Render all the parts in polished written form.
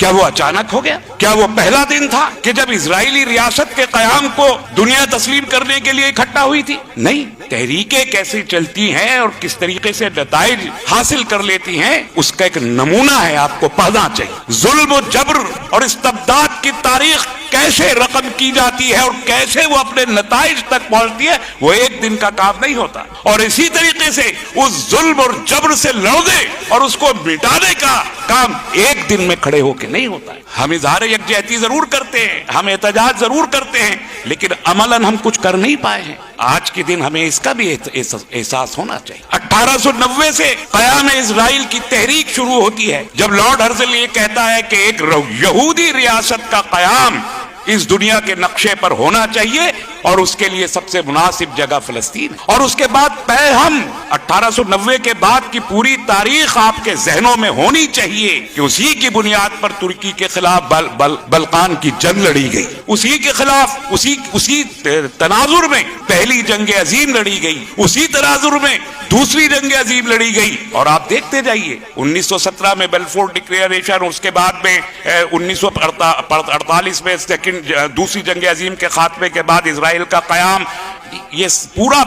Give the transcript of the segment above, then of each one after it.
کیا وہ اچانک ہو گیا؟ کیا وہ پہلا دن تھا کہ جب اسرائیلی ریاست کے قیام کو دنیا تسلیم کرنے کے لیے اکٹھا ہوئی تھی؟ نہیں، تحریکیں کیسے چلتی ہیں اور کس طریقے سے نتائج حاصل کر لیتی ہیں اس کا ایک نمونہ ہے، آپ کو پڑھنا چاہیے۔ ظلم و جبر اور استبداد کی تاریخ کیسے رقم کی جاتی ہے اور کیسے وہ اپنے نتائج تک پہنچتی ہے، وہ ایک دن کا کام نہیں ہوتا، اور اسی طریقے سے اس ظلم اور جبر سے لڑنے اور اس کو مٹانے کا کام ایک دن میں کھڑے ہو کے نہیں ہوتا ہے۔ ہم اظہار یکجہتی ضرور کرتے ہیں، ہم احتجاج ضرور کرتے ہیں، لیکن عملاً ہم کچھ کر نہیں پائے ہیں۔ آج کے دن ہمیں اس کا بھی احساس ہونا چاہیے۔ 1890 سے قیام اسرائیل کی تحریک شروع ہوتی ہے، جب لارڈ ہرزل یہ کہتا ہے کہ ایک یہودی ریاست کا قیام اس دنیا کے نقشے پر ہونا چاہیے اور اس کے لیے سب سے مناسب جگہ فلسطین، اور اس کے بعد ہم 1890 کے بعد کی پوری تاریخ آپ کے ذہنوں میں ہونی چاہیے کہ اسی کی بنیاد پر ترکی کے خلاف بلقان کی جنگ لڑی گئی، اسی کے خلاف اسی تناظر میں پہلی جنگ عظیم لڑی گئی، اسی تناظر میں دوسری جنگ عظیم لڑی گئی، اور آپ دیکھتے جائیے 1917 میں بیلفور ڈکلیریشن، اس کے بعد میں 1948 میں دوسری جنگ عظیم کے خاتمے کے بعد اسرائیل کا قیام، یہ پورا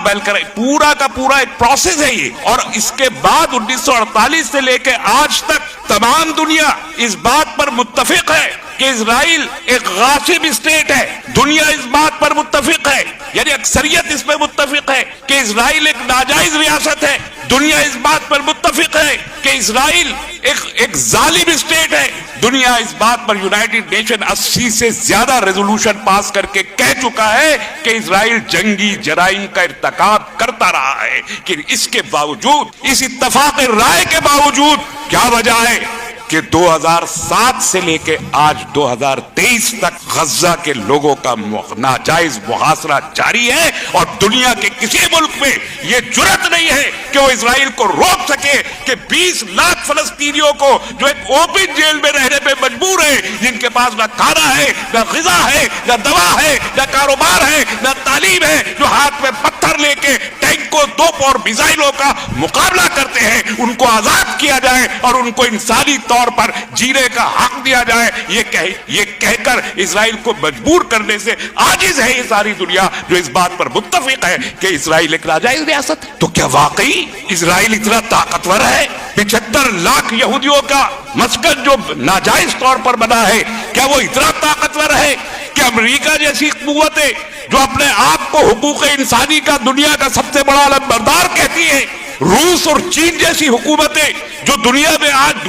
کا پورا ایک پروسیس ہے یہ، اور اس کے بعد 1948 سے لے کے آج تک تمام دنیا اس بات پر متفق ہے کہ اسرائیل ایک غاصب اسٹیٹ ہے، دنیا اس بات پر متفق ہے، یعنی اکثریت اس میں متفق ہے کہ اسرائیل ایک ناجائز ریاست ہے، دنیا اس بات پر متفق ہے کہ اسرائیل ایک ظالم اسٹیٹ ہے، دنیا اس بات پر یونائٹڈ نیشن 80 سے زیادہ ریزولوشن پاس کر کے کہہ چکا ہے کہ اسرائیل جنگی جرائم کا ارتکاب کرتا رہا ہے، کہ اس کے باوجود، اس اتفاق رائے کے باوجود کیا وجہ ہے کہ 2007 سے لے کے آج 2023 تک غزہ کے لوگوں کا ناجائز محاصرہ جاری ہے، اور دنیا کے کسی ملک میں یہ جرأت نہیں ہے کہ وہ اسرائیل کو روک سکے کہ 20 لاکھ فلسطینیوں کو جو ایک اوپن جیل میں رہنے پہ مجبور ہیں، جن کے پاس نہ کھانا ہے، نہ غذا ہے، نہ دوا ہے، نہ کاروبار ہے، نہ تعلیم ہے، جو ہاتھ میں پتھر لے کے ٹینکوں، توپ اور میزائلوں کا مقابلہ کرتے ہیں، ان کو آزاد کیا جائے اور ان کو انسانی طور پر جینے کا حق دیا جائے، یہ کہہ کر اسرائیل کو مجبور کرنے سے عاجز ہے یہ ساری دنیا، جو اس بات پر متفق ہے کہ اسرائیل ایک ناجائز ریاست ہے۔ تو کیا واقعی اسرائیل اتنا طاقتور ہے؟ 75 لاکھ یہودیوں کا مسکن جو ناجائز طور پر بنا ہے، کیا وہ اتنا طاقتور ہے کہ امریکہ جیسی قوتیں جو اپنے آپ کو حقوق انسانی کا دنیا کا سب سے بڑا علمبردار کہتی ہے، روس اور چین جیسی حکومتیں جو دنیا میں آج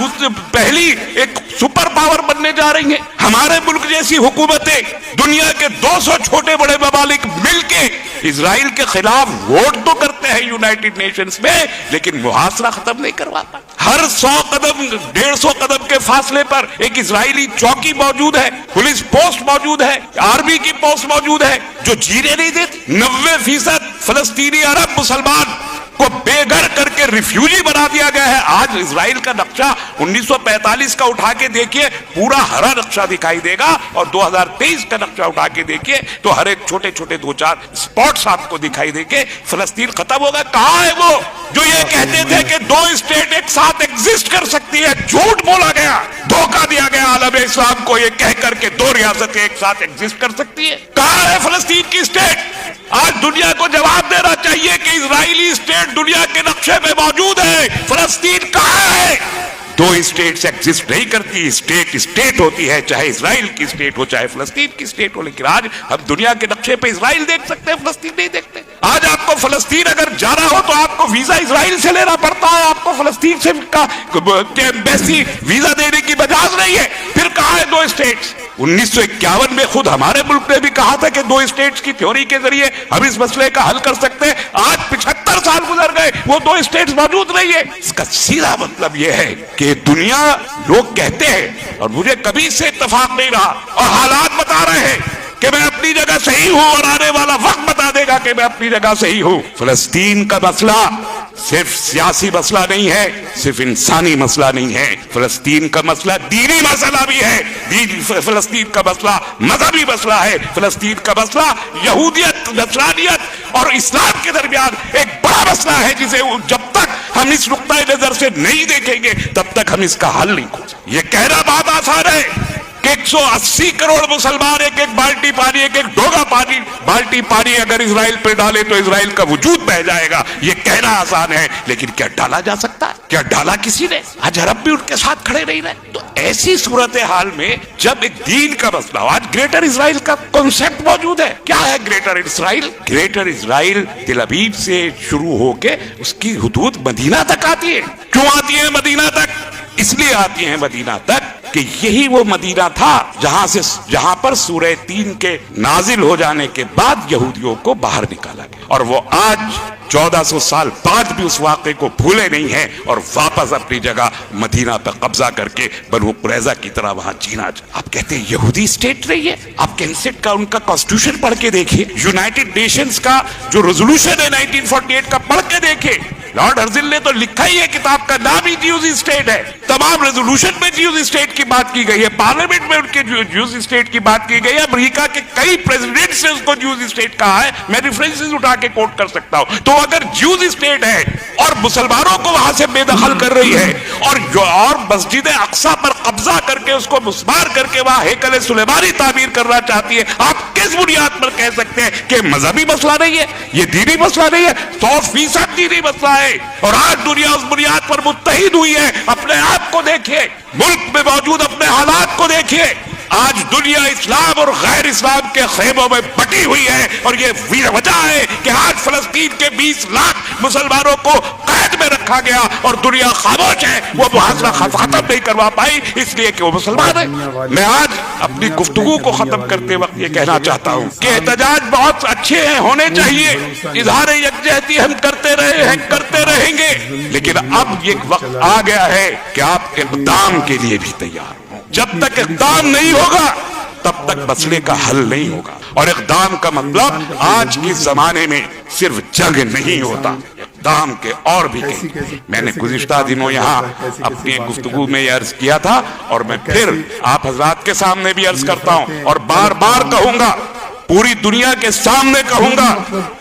پہلی ایک سپر پاور بننے جا رہی ہیں، ہمارے ملک جیسی حکومتیں، دنیا کے 200 چھوٹے بڑے ممالک مل کے اسرائیل کے خلاف ووٹ تو کرتے ہیں یونائٹڈ نیشنز میں، لیکن محاصرہ ختم نہیں کرواتا۔ ہر 100 قدم 150 قدم کے فاصلے پر ایک اسرائیلی چوکی موجود ہے، پولیس پوسٹ موجود ہے، آرمی کی پوسٹ موجود ہے، جو جینے نہیں دیتی۔ 90% فلسطینی عرب مسلمان کو بے گھر کر کے ریفیوجی بنا دیا گیا ہے۔ آج اسرائیل کا نقشہ 1945 کا اٹھا کے دیکھیے، پورا ہرا نقشہ دکھائی دے گا، اور 2023 کا نقشہ اٹھا کے دیکھیے تو ہر ایک چھوٹے چھوٹے 2-4 اسپاٹس آپ کو دکھائی دے کے فلسطین ختم ہوگا۔ کہاں ہے وہ جو یہ کہتے تھے کہ 2 اسٹیٹ ایک ساتھ ایگزسٹ کر سکتی ہے؟ جھوٹ بولا گیا، دھوکہ دیا گیا عالم اسلام کو یہ کہہ کر کے 2 ریاستیں ایک ساتھ ایگزسٹ کر سکتی ہے۔ کہاں ہے فلسطین کی اسٹیٹ؟ آج دنیا کو جواب دینا چاہیے کہ اسرائیلی اسٹیٹ دنیا کے نقشے میں موجود ہے، فلسطین کہاں ہے؟ 2 اسٹیٹس ایگزسٹ نہیں کرتی، اسٹیٹ ہوتی ہے، چاہے اسرائیل کی اسٹیٹ ہو چاہے فلسطین کی اسٹیٹ ہو، لیکن آج ہم دنیا کے نقشے پہ اسرائیل دیکھ سکتے ہیں، فلسطین نہیں دیکھتے۔ آج آپ کو فلسطین اگر جانا ہو تو آپ کو ویزا اسرائیل سے لینا پڑتا ہے، آپ کو فلسطین سے ایمبیسی ویزا دینے کی مجاز نہیں ہے۔ پھر کہاں ہے 2 اسٹیٹس؟ 1951 میں خود ہمارے ملک نے بھی کہا تھا کہ 2 اسٹیٹس کی تھیوری کے ذریعے ہم اس مسئلے کا حل کر سکتے ہیں۔ آج 75 سال گزر گئے، وہ 2 اسٹیٹس موجود نہیں ہے۔ اس کا سیدھا مطلب یہ ہے کہ دنیا، لوگ کہتے ہیں اور مجھے کبھی سے اتفاق نہیں رہا، اور حالات بتا رہے ہیں کہ میں اپنی جگہ صحیح ہوں، اور آنے والا وقت بتا دے گا کہ میں اپنی جگہ صحیح ہوں۔ فلسطین کا مسئلہ صرف سیاسی مسئلہ نہیں ہے، صرف انسانی مسئلہ نہیں ہے، فلسطین کا مسئلہ دینی مسئلہ بھی ہے، فلسطین کا مسئلہ مذہبی مسئلہ ہے، فلسطین کا مسئلہ یہودیت، نصرانیت اور اسلام کے درمیان ایک بڑا مسئلہ ہے، جسے جب تک ہم اس نقطۂ نظر سے نہیں دیکھیں گے تب تک ہم اس کا حل نہیں کھو سکتے. یہ کہنا بات آسان ہے کہ 180 کروڑ مسلمان ایک ایک بالٹی پانی, ایک ایک ڈوگا پانی, بالٹی پانی اگر اسرائیل پہ ڈالے تو اسرائیل کا وجود بہ جائے گا. یہ کہنا آسان ہے, لیکن کیا ڈالا جا سکتا ہے؟ کیا ڈالا کسی نے؟ آج عرب بھی ان کے ساتھ کھڑے نہیں رہے. تو ایسی صورتحال میں جب ایک دین کا مسئلہ ہو, آج گریٹر اسرائیل کا کنسپٹ موجود ہے. کیا ہے گریٹر اسرائیل؟ گریٹر اسرائیل تل ابیب سے شروع ہو کے اس کی حدود مدینہ تک آتی ہے. کیوں آتی ہے مدینہ تک؟ اس لیے آتی ہیں مدینہ تک کہ یہی وہ مدینہ تھا جہاں پر سورہ تین کے نازل ہو جانے کے بعد یہودیوں کو باہر نکالا گیا, اور وہ آج 1400 سال بعد بھی اس واقعے کو بھولے نہیں ہیں اور واپس اپنی جگہ مدینہ پہ قبضہ کر کے بنو قریظہ کی طرح وہاں جینا. آپ کہتے ہیں یہودی اسٹیٹ رہی ہے؟ آپ کینسٹ کا ان کا کانسٹیٹیوشن پڑھ کے دیکھیے, یونائٹڈ نیشنز کا جو ریزولوشن ہے 1948 کا پڑھ کے دیکھیے. لارڈ ہرزل نے تو لکھا ہی ہے, کتاب کا نام ہی جیوز اسٹیٹ ہے. تمام ریزولوشن میں جیوز اسٹیٹ کی بات کی گئی ہے, پارلیمنٹ میں ان کے جیوز اسٹیٹ کی بات کی گئی ہے, امریکہ کے کئی پریزیڈنٹس نے اس کو جیوز اسٹیٹ کہا ہے. میں ریفرنسز اٹھا کے کوٹ کر سکتا ہوں. تو اگر جیوز اسٹیٹ ہے اور مسلمانوں کو وہاں سے بے دخل کر رہی ہے اور مسجد اقصی پر قبضہ کر کے اس کو مسمار کر کے وہاں ہیکل سلیمانی تعمیر کرنا چاہتی ہے, آپ کس بنیاد پر کہہ سکتے ہیں کہ مذہبی مسئلہ نہیں ہے, یہ دینی مسئلہ نہیں ہے؟ 100% دینی مسئلہ ہے. اور آج دنیا اس بنیاد پر متحد ہوئی ہے. اپنے آپ کو دیکھیے, ملک میں موجود اپنے حالات کو دیکھیے. آج دنیا اسلام اور غیر اسلام کے خیموں میں بٹی ہوئی ہے, اور یہ وجہ ہے کہ آج فلسطین کے 20 لاکھ مسلمانوں کو قید میں رکھا گیا اور دنیا خاموش ہے. وہ محاصرہ ختم نہیں کروا پائی اس لیے کہ وہ مسلمان ہیں. میں آج اپنی گفتگو کو ختم کرتے وقت یہ کہنا چاہتا ہوں کہ احتجاج بہت اچھے ہیں, ہونے چاہیے, اظہار یکجہتی ہم کرتے رہے ہیں, کرتے رہیں گے, لیکن اب یہ وقت آ گیا ہے کہ آپ اقدام کے لیے بھی تیار ہوں. جب تک اقدام نہیں ہوگا تب تک مسئلے کا حل نہیں ہوگا. اور اقدام کا مطلب آج کے زمانے میں صرف جنگ نہیں ہوتا, اقدام کے اور بھی کہیں. میں نے گزشتہ دنوں یہاں اپنی گفتگو میں یہ عرض کیا تھا, اور میں پھر آپ حضرات کے سامنے بھی عرض کرتا ہوں اور بار بار کہوں گا, پوری دنیا کے سامنے کہوں گا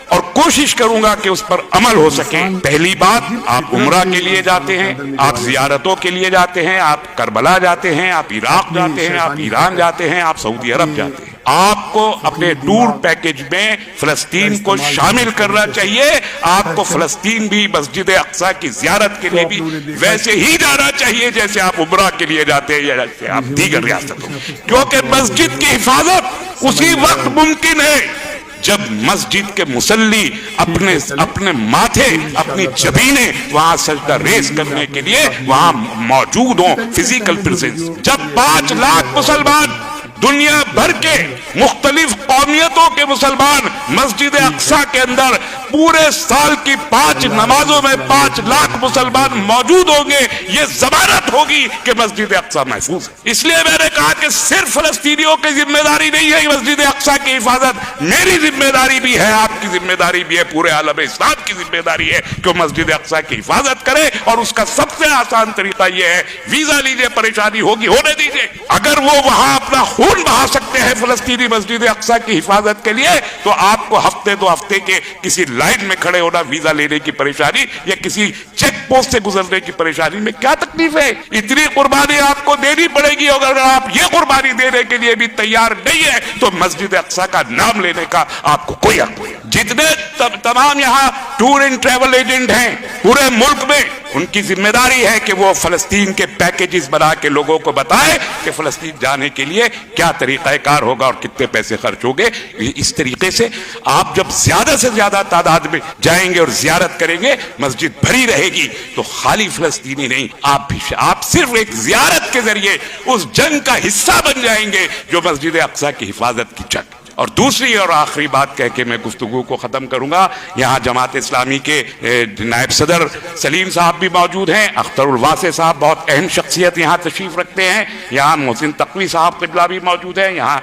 اور کوشش کروں گا کہ اس پر عمل ہو سکے. پہلی بات, آپ عمرہ کے لیے جاتے ہیں, آپ زیارتوں کے لیے جاتے ہیں, آپ کربلا جاتے ہیں, آپ عراق جاتے ہیں, آپ ایران جاتے ہیں, آپ سعودی عرب جاتے ہیں. آپ کو اپنے ٹور پیکج میں فلسطین کو شامل کرنا چاہیے. آپ کو فلسطین بھی مسجد اقصی کی زیارت کے لیے بھی ویسے ہی جانا چاہیے جیسے آپ عمرہ کے لیے جاتے ہیں یا جیسے آپ دیگر ریاستوں, کیونکہ مسجد کی حفاظت اسی وقت ممکن ہے جب مسجد کے مصلی اپنے ماتھے, اپنی جبینے وہاں سجدہ ریز کرنے کے لیے وہاں موجود ہوں, فزیکل پریزنس. جب 5 لاکھ مسلمان دنیا بھر کے مختلف قومیتوں کے مسلمان مسجد اقصی کے اندر پورے سال کی 5 نمازوں میں 5 لاکھ مسلمان موجود ہوں گے, یہ ضمانت ہوگی کہ مسجد اقصی محفوظ ہے. اس لیے میں نے کہا کہ صرف فلسطینیوں کی ذمہ داری نہیں ہے مسجد اقصی کی حفاظت, میری ذمہ داری بھی ہے, آپ کی ذمہ داری بھی ہے, پورے عالم اسلام کی ذمہ داری ہے کہ وہ مسجد اقصی کی حفاظت کرے. اور اس کا سب سے آسان طریقہ یہ ہے, ویزا لیجئے, پریشانی ہوگی ہونے دیجئے. اگر وہ وہاں اپنا خون بہا سکتے ہیں فلسطینی مسجد اقصی کی حفاظت کے لیے, تو آپ کو ہفتے 2 ہفتے کے کسی لائن میں کھڑے ہونا, ویزا لینے کی پریشانی یا کسی چیک پوسٹ سے گزرنے کی پریشانی میں کیا تکلیف ہے؟ اتنی قربانی آپ کو دینی پڑے گی. اگر آپ یہ قربانی دینے کے لیے بھی تیار نہیں ہے تو مسجد اقصی کا نام لینے کا آپ کو کوئی حق نہیں. جتنے تمام یہاں ٹور اینڈ ٹریول ایجنٹ ہیں پورے ملک میں, ان کی ذمہ داری ہے کہ وہ فلسطین کے پیکیجز بنا کے لوگوں کو بتائیں کہ فلسطین جانے کے لیے کیا طریقہ کار ہوگا اور کتنے پیسے خرچ ہوگے. اس طریقے سے آپ جب زیادہ سے زیادہ تعداد میں جائیں گے اور زیارت کریں گے, مسجد بھری رہے گی, تو خالی فلسطینی نہیں, آپ صرف ایک زیارت کے ذریعے اس جنگ کا حصہ بن جائیں گے جو مسجد اقصی کی حفاظت کی جنگ. اور دوسری اور آخری بات کہہ کے میں گفتگو کو ختم کروں گا. یہاں جماعت اسلامی کے نائب صدر سلیم صاحب بھی موجود ہیں, اختر الواسع صاحب بہت اہم شخصیت یہاں تشریف رکھتے ہیں, یہاں محسن تقوی صاحب قبلہ بھی موجود ہیں, یہاں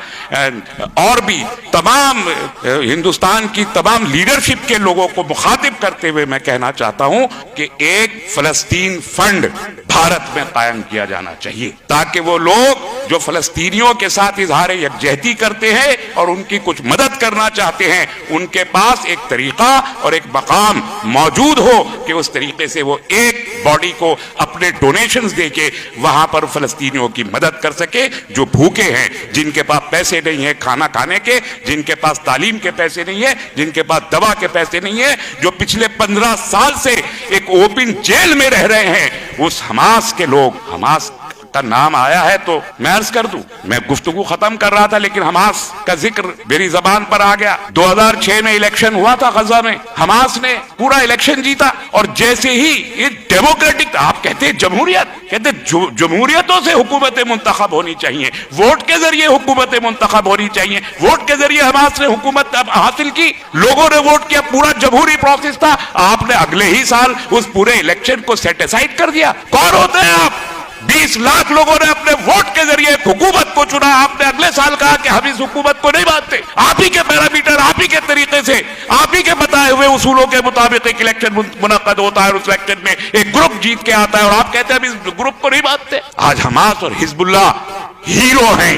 اور بھی تمام ہندوستان کی تمام لیڈرشپ کے لوگوں کو مخاطب کرتے ہوئے میں کہنا چاہتا ہوں کہ ایک فلسطین فنڈ بھارت میں قائم کیا جانا چاہیے، تاکہ وہ لوگ جو فلسطینیوں کے ساتھ اظہار یکجہتی کرتے ہیں اور ان کی کچھ مدد کرنا چاہتے ہیں، ان کے پاس ایک طریقہ اور ایک مقام موجود ہو کہ اس طریقے سے وہ ایک باڈی کو اپنے ڈونیشنز دے کے وہاں پر فلسطینیوں کی مدد کر سکے جو بھوکے ہیں، جن کے پاس پیسے نہیں ہیں کھانا کھانے کے، جن کے پاس تعلیم کے پیسے نہیں ہیں، جن کے پاس دوا کے پیسے نہیں ہیں، جو پچھلے 15 سال سے ایک اوپن جیل میں رہ رہے ہیں۔ اس حماس کے لوگ، حماس کا نام آیا ہے تو میں عرض کر دوں، میں گفتگو ختم کر رہا تھا لیکن حماس کا ذکر میری زبان پر آ گیا۔ 2006 میں الیکشن ہوا تھا غزہ میں، حماس نے پورا الیکشن جیتا، اور جیسے ہی یہ ڈیموکریٹک، آپ کہتے ہیں جمہوریت، کہتے ہیں جمہوریتوں سے حکومتیں منتخب ہونی چاہیے، ووٹ کے ذریعے حکومتیں منتخب ہونی چاہیے، ووٹ کے ذریعے حماس نے حکومت حاصل کی، لوگوں نے ووٹ کیا، پورا جمہوری پروسیس تھا۔ آپ نے اگلے ہی سال اس پورے الیکشن کو سیٹ اسائڈ کر دیا۔ کون ہوتے ہیں آپ؟ 20 لاکھ لوگوں نے اپنے ووٹ کے ذریعے حکومت کو چنا، آپ نے اگلے سال کہا کہ ہم اس حکومت کو نہیں مانتے۔ آپ ہی کے پیرامیٹر، آپ ہی کے طریقے سے، آپ ہی کے بتائے ہوئے اصولوں کے مطابق ایک الیکشن منعقد ہوتا ہے، اور اس الیکشن میں ایک گروپ جیت کے آتا ہے، اور آپ کہتے ہیں ہم اس گروپ کو نہیں مانتے۔ آج حماس اور حزب اللہ ہیرو ہیں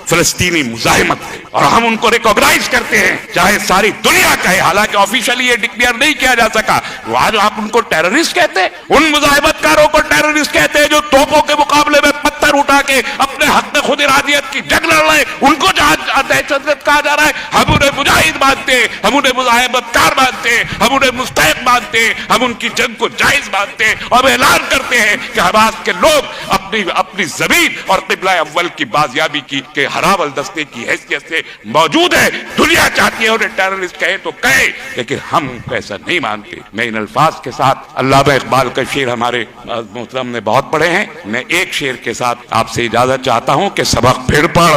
فلسطینی مزاحمت، اور ہم ان کو ریکوگنائز کرتے ہیں، چاہے ساری دنیا کہے، حالانکہ آفیشلی یہ ڈکلیئر نہیں کیا جا سکا۔ آج آپ ان کو ٹیررسٹ کہتے ہیں، ان مزاحمت کاروں کو ٹیررسٹ کہتے ہیں جو توپوں کے مقابلے میں پتھر اٹھا کے اپنے حق میں خود ارادیت کی جنگ لڑ رہے، ان کو جہاں دہشت گرد کہا جا رہا ہے۔ ہم انہیں مجاہد مانتے ہیں، ہم انہیں مزاحمت کار مانتے ہیں، ہم انہیں مستحق مانتے ہیں، ہم ان کی جنگ کو جائز مانتے ہیں، اور اعلان کرتے ہیں کہ حماس کے لوگ اپنی زمین اور قبلہ اول کی بازیابی کی کہ ہراول دستے کی حیثیت سے موجود ہے۔ دنیا چاہتی ہے انہیں ٹیررسٹ کہے تو کہے، لیکن ہم ایسا نہیں مانتے۔ میں ان الفاظ کے ساتھ، علامہ اقبال کا شعر ہمارے محترم نے بہت پڑھے ہیں، میں ایک شعر کے ساتھ آپ سے اجازت چاہتا ہوں کہ سبق پھر پڑھ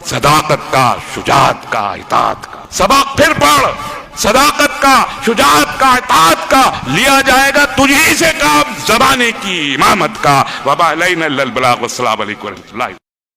صداقت کا، شجاعت کا، اطاعت کا، سبق پھر پڑھ صداقت کا، شجاعت کا، اطاعت کا، لیا جائے گا تجھی سے کام زمانے کی امامت کا۔ وما علینا الا البلاغ، والسلام علیکم ورحمۃ اللہ۔